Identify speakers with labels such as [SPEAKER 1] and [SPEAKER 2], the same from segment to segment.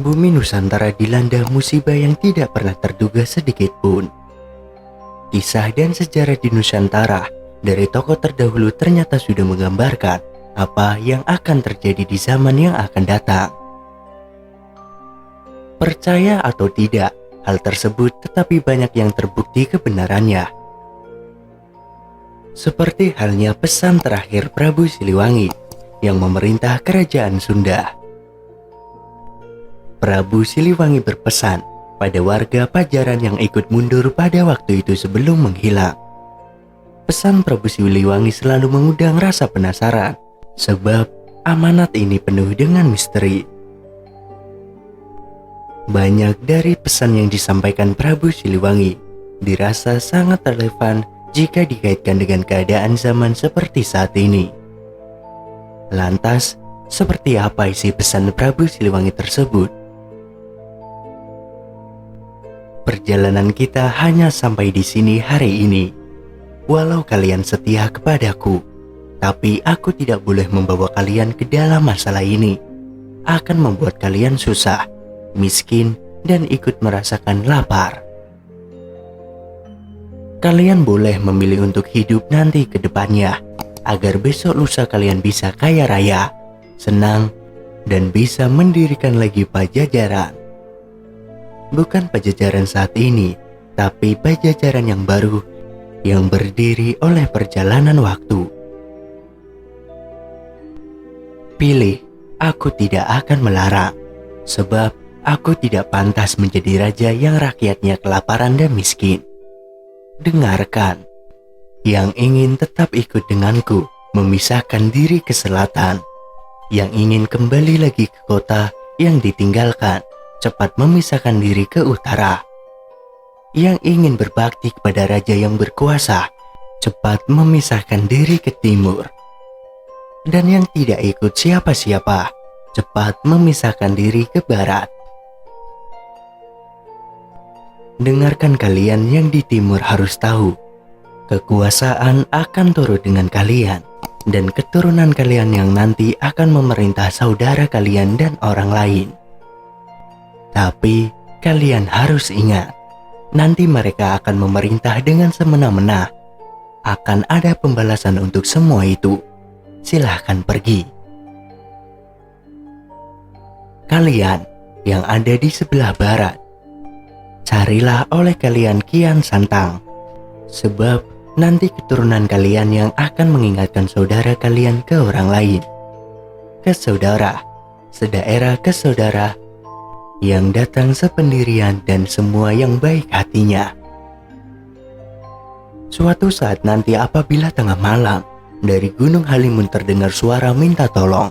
[SPEAKER 1] Bumi Nusantara dilanda musibah yang tidak pernah terduga sedikit pun. Kisah dan sejarah di Nusantara dari tokoh terdahulu ternyata sudah menggambarkan apa yang akan terjadi di zaman yang akan datang. Percaya atau tidak, hal tersebut tetapi banyak yang terbukti kebenarannya. Seperti halnya pesan terakhir Prabu Siliwangi yang memerintah kerajaan Sunda. Prabu Siliwangi berpesan pada warga Pajajaran yang ikut mundur pada waktu itu sebelum menghilang. Pesan Prabu Siliwangi selalu mengundang rasa penasaran, sebab amanat ini penuh dengan misteri. Banyak dari pesan yang disampaikan Prabu Siliwangi dirasa sangat relevan jika dikaitkan dengan keadaan zaman seperti saat ini. Lantas, seperti apa isi pesan Prabu Siliwangi tersebut? Perjalanan kita hanya sampai di sini hari ini. Walau kalian setia kepadaku, tapi aku tidak boleh membawa kalian ke dalam masalah ini. Akan membuat kalian susah, miskin, dan ikut merasakan lapar. Kalian boleh memilih untuk hidup nanti ke depannya, agar besok lusa kalian bisa kaya raya, senang, dan bisa mendirikan lagi Pajajaran. Bukan Pajajaran saat ini, tapi Pajajaran yang baru, yang berdiri oleh perjalanan waktu. Pilih, aku tidak akan melarang, sebab aku tidak pantas menjadi raja yang rakyatnya kelaparan dan miskin. Dengarkan, yang ingin tetap ikut denganku memisahkan diri ke selatan, yang ingin kembali lagi ke kota yang ditinggalkan cepat memisahkan diri ke utara, yang ingin berbakti kepada raja yang berkuasa cepat memisahkan diri ke timur, dan yang tidak ikut siapa-siapa cepat memisahkan diri ke barat. Dengarkan kalian yang di timur harus tahu, kekuasaan akan turun dengan kalian dan keturunan kalian yang nanti akan memerintah saudara kalian dan orang lain. Tapi kalian harus ingat, nanti mereka akan memerintah dengan semena-mena. Akan ada pembalasan untuk semua itu. Silahkan pergi. Kalian yang ada di sebelah barat, carilah oleh kalian Kian Santang, sebab nanti keturunan kalian yang akan mengingatkan saudara kalian ke orang lain, ke saudara, sedaerah ke saudara, yang datang sependirian dan semua yang baik hatinya. Suatu saat nanti apabila tengah malam dari Gunung Halimun terdengar suara minta tolong,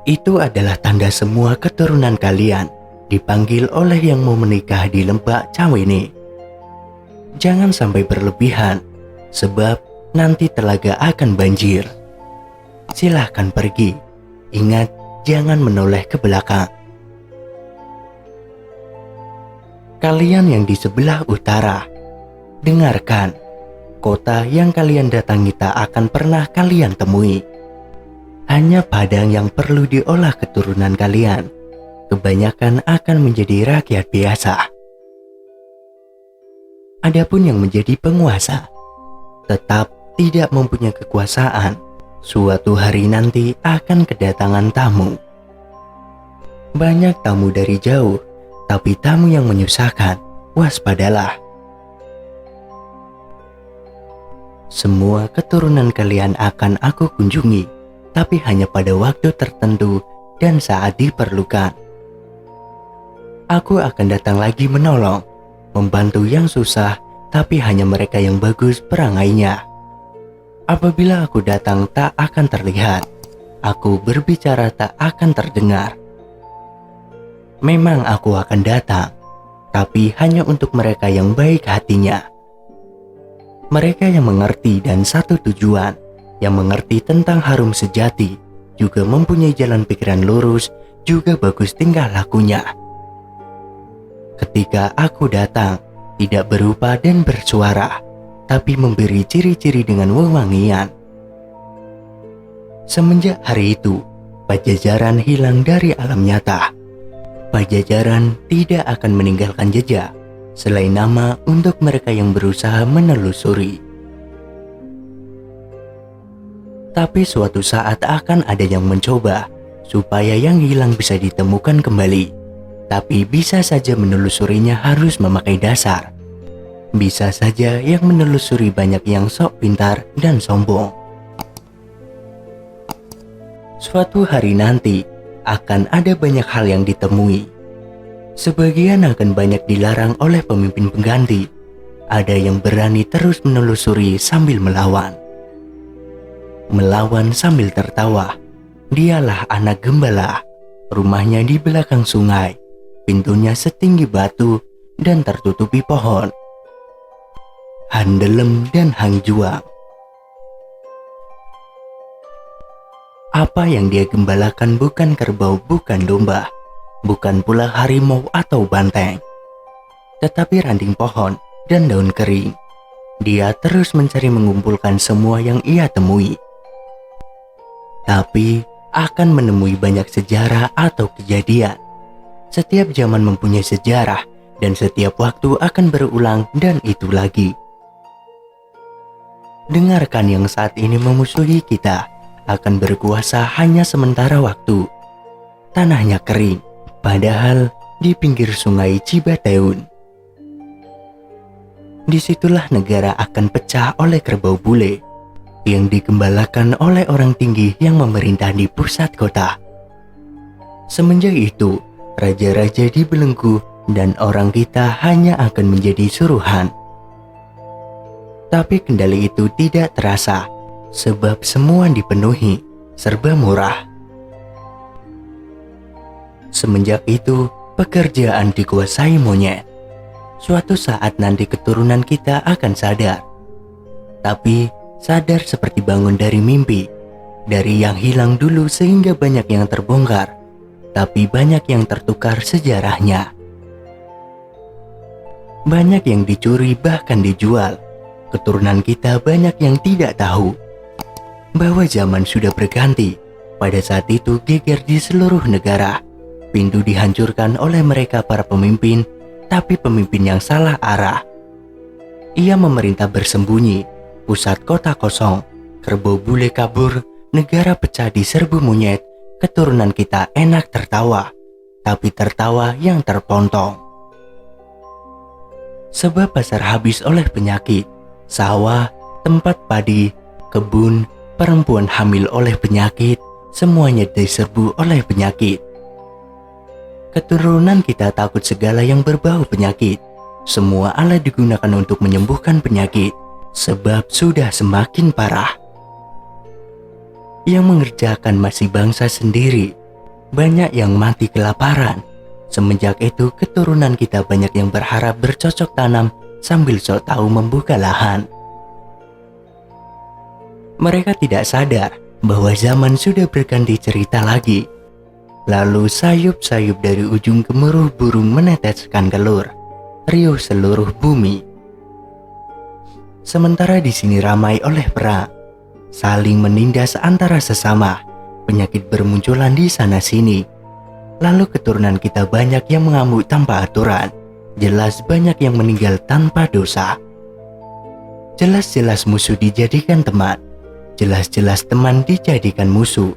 [SPEAKER 1] itu adalah tanda semua keturunan kalian dipanggil oleh yang mau menikah di Lembah Cawene. Jangan sampai berlebihan, sebab nanti telaga akan banjir. Silahkan pergi. Ingat, jangan menoleh ke belakang. Kalian yang di sebelah utara, dengarkan, kota yang kalian datangi tak akan pernah kalian temui. Hanya padang yang perlu diolah keturunan kalian. Kebanyakan akan menjadi rakyat biasa. Adapun yang menjadi penguasa, tetap tidak mempunyai kekuasaan. Suatu hari nanti akan kedatangan tamu. Banyak tamu dari jauh, tapi tamu yang menyusahkan, waspadalah. Semua keturunan kalian akan aku kunjungi, tapi hanya pada waktu tertentu dan saat diperlukan. Aku akan datang lagi menolong, membantu yang susah, tapi hanya mereka yang bagus perangainya. Apabila aku datang tak akan terlihat, aku berbicara tak akan terdengar. Memang aku akan datang, tapi hanya untuk mereka yang baik hatinya. Mereka yang mengerti dan satu tujuan, yang mengerti tentang harum sejati, juga mempunyai jalan pikiran lurus, juga bagus tingkah lakunya. Ketika aku datang, tidak berupa dan bersuara, tapi memberi ciri-ciri dengan wewangian. Semenjak hari itu, Pajajaran hilang dari alam nyata. Pajajaran tidak akan meninggalkan jejak selain nama untuk mereka yang berusaha menelusuri. Tapi suatu saat akan ada yang mencoba supaya yang hilang bisa ditemukan kembali. Tapi bisa saja menelusurinya harus memakai dasar. Bisa saja yang menelusuri banyak yang sok pintar dan sombong. Suatu hari nanti akan ada banyak hal yang ditemui. Sebagian akan banyak dilarang oleh pemimpin pengganti. Ada yang berani terus menelusuri sambil melawan. Melawan sambil tertawa. Dialah anak gembala. Rumahnya di belakang sungai. Pintunya setinggi batu dan tertutupi pohon. Handelem dan Hang Juang. Apa yang dia gembalakan bukan kerbau, bukan domba, bukan pula harimau atau banteng, tetapi ranting pohon dan daun kering. Dia terus mencari mengumpulkan semua yang ia temui. Tapi akan menemui banyak sejarah atau kejadian. Setiap zaman mempunyai sejarah dan setiap waktu akan berulang dan itu lagi. Dengarkan yang saat ini memusuhi kita akan berkuasa hanya sementara waktu. Tanahnya kering, padahal di pinggir sungai Cibateun. Disitulah negara akan pecah oleh kerbau bule yang digembalakan oleh orang tinggi yang memerintah di pusat kota. Semenjak itu, raja-raja dibelenggu dan orang kita hanya akan menjadi suruhan. Tapi kendali itu tidak terasa, sebab semua dipenuhi, serba murah. Semenjak itu, pekerjaan dikuasai monyet. Suatu saat nanti keturunan kita akan sadar. Tapi sadar seperti bangun dari mimpi. Dari yang hilang dulu sehingga banyak yang terbongkar. Tapi banyak yang tertukar sejarahnya. Banyak yang dicuri bahkan dijual. Keturunan kita banyak yang tidak tahu bahwa zaman sudah berganti. Pada saat itu geger di seluruh negara. Pintu dihancurkan oleh mereka para pemimpin, tapi pemimpin yang salah arah. Ia memerintah bersembunyi, pusat kota kosong, kerbau bule kabur, negara pecah di serbu monyet. Keturunan kita enak tertawa, tapi tertawa yang terpontong. Sebab pasar habis oleh penyakit, sawah, tempat padi, kebun, perempuan hamil oleh penyakit, semuanya diserbu oleh penyakit. Keturunan kita takut segala yang berbau penyakit. Semua alat digunakan untuk menyembuhkan penyakit, sebab sudah semakin parah. Yang mengerjakan masih bangsa sendiri. Banyak yang mati kelaparan. Semenjak itu keturunan kita banyak yang berharap bercocok tanam sambil sok tahu membuka lahan. Mereka tidak sadar bahwa zaman sudah berganti cerita lagi. Lalu sayup-sayup dari ujung gemuruh burung meneteskan telur, riuh seluruh bumi. Sementara di sini ramai oleh perang, saling menindas antara sesama, penyakit bermunculan di sana-sini. Lalu keturunan kita banyak yang mengamuk tanpa aturan, jelas banyak yang meninggal tanpa dosa. Jelas-jelas musuh dijadikan teman, jelas-jelas teman dijadikan musuh.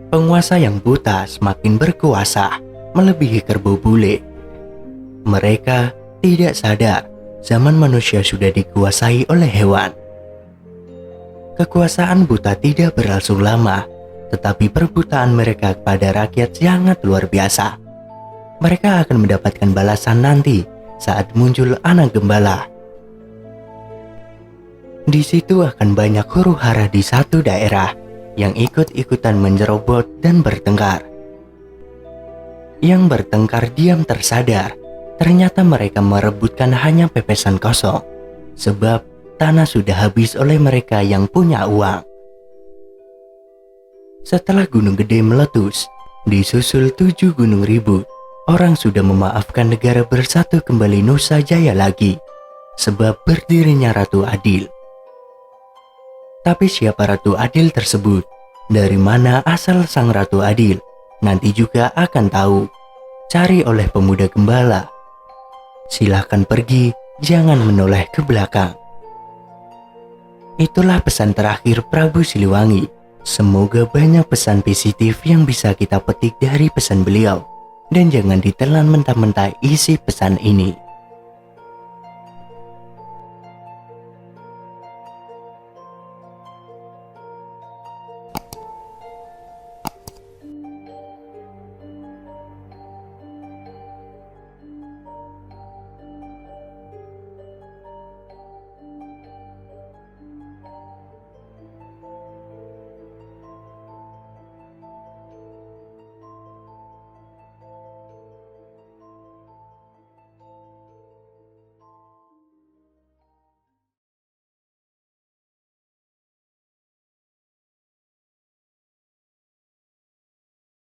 [SPEAKER 1] Penguasa yang buta semakin berkuasa, melebihi kerbau bule. Mereka tidak sadar zaman manusia sudah dikuasai oleh hewan. Kekuasaan buta tidak berlangsung lama, tetapi perbutaan mereka kepada rakyat sangat luar biasa. Mereka akan mendapatkan balasan nanti saat muncul anak gembala. Di situ akan banyak huru-hara di satu daerah yang ikut-ikutan menyerobot dan bertengkar. Yang bertengkar diam tersadar, ternyata mereka merebutkan hanya pepesan kosong, sebab tanah sudah habis oleh mereka yang punya uang. Setelah gunung gede meletus, disusul 7 gunung ribut, orang sudah memaafkan negara bersatu kembali Nusa Jaya lagi, sebab berdirinya Ratu Adil. Tapi siapa Ratu Adil tersebut? Dari mana asal sang Ratu Adil? Nanti juga akan tahu cari oleh pemuda gembala. Silahkan pergi, jangan menoleh ke belakang. Itulah pesan terakhir Prabu Siliwangi. Semoga banyak pesan positif yang bisa kita petik dari pesan beliau. Dan jangan ditelan mentah-mentah isi pesan ini.